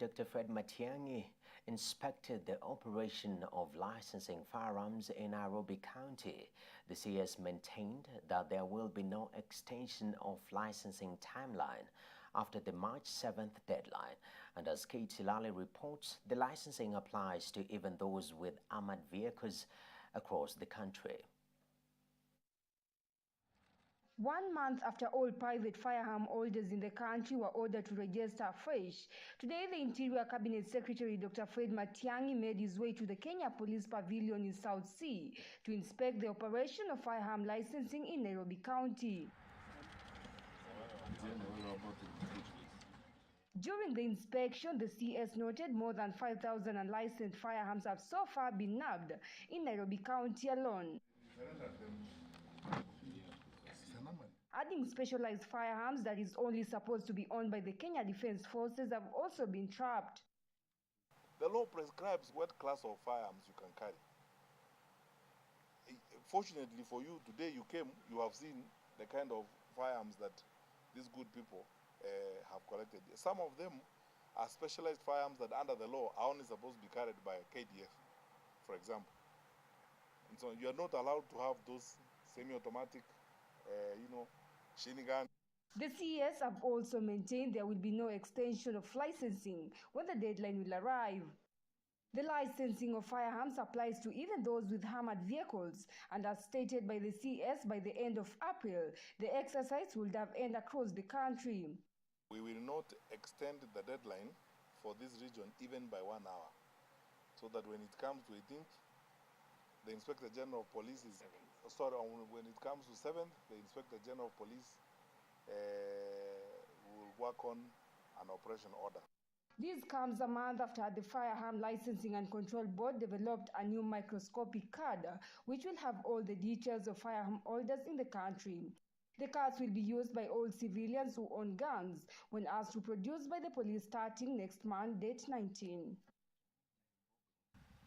Dr. Fred Matiang'i inspected the operation of licensing firearms in Nairobi County. The CS maintained that there will be no extension of licensing timeline after the March 7th deadline. And as KUTV reports, the licensing applies to even those with armored vehicles across the country. 1 month after all private firearm holders in the country were ordered to register afresh, today the Interior Cabinet Secretary Dr. Fred Matiang'i made his way to the Kenya Police Pavilion in South Sea to inspect the operation of firearm licensing in Nairobi County. During the inspection, the CS noted more than 5,000 unlicensed firearms have so far been nabbed in Nairobi County alone. Adding specialized firearms that is only supposed to be owned by the Kenya Defense Forces have also been trapped. The law prescribes what class of firearms you can carry. Fortunately for you, today you came, you have seen the kind of firearms that these good people have collected. Some of them are specialized firearms that under the law are only supposed to be carried by a KDF, for example. And so you are not allowed to have those semi-automatic, Shinigan. The CS have also maintained there will be no extension of licensing when the deadline will arrive. The licensing of firearms applies to even those with armored vehicles, and as stated by the CS, by the end of April, the exercise will have ended across the country. We will not extend the deadline for this region even by 1 hour, so that when it comes to 18th, the Inspector General of Police is, when it comes to 7th, the Inspector General of Police will work on an operation order. This comes a month after the Firearm Licensing and Control Board developed a new microscopic card, which will have all the details of firearm holders in the country. The cards will be used by all civilians who own guns when asked to produce by the police starting next month, date 19.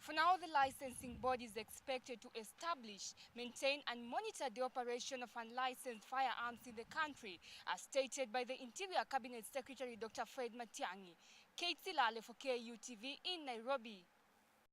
For now, the licensing board is expected to establish, maintain and monitor the operation of unlicensed firearms in the country, as stated by the Interior Cabinet Secretary Dr. Fred Matiang'i. KUTV for KUTV in Nairobi.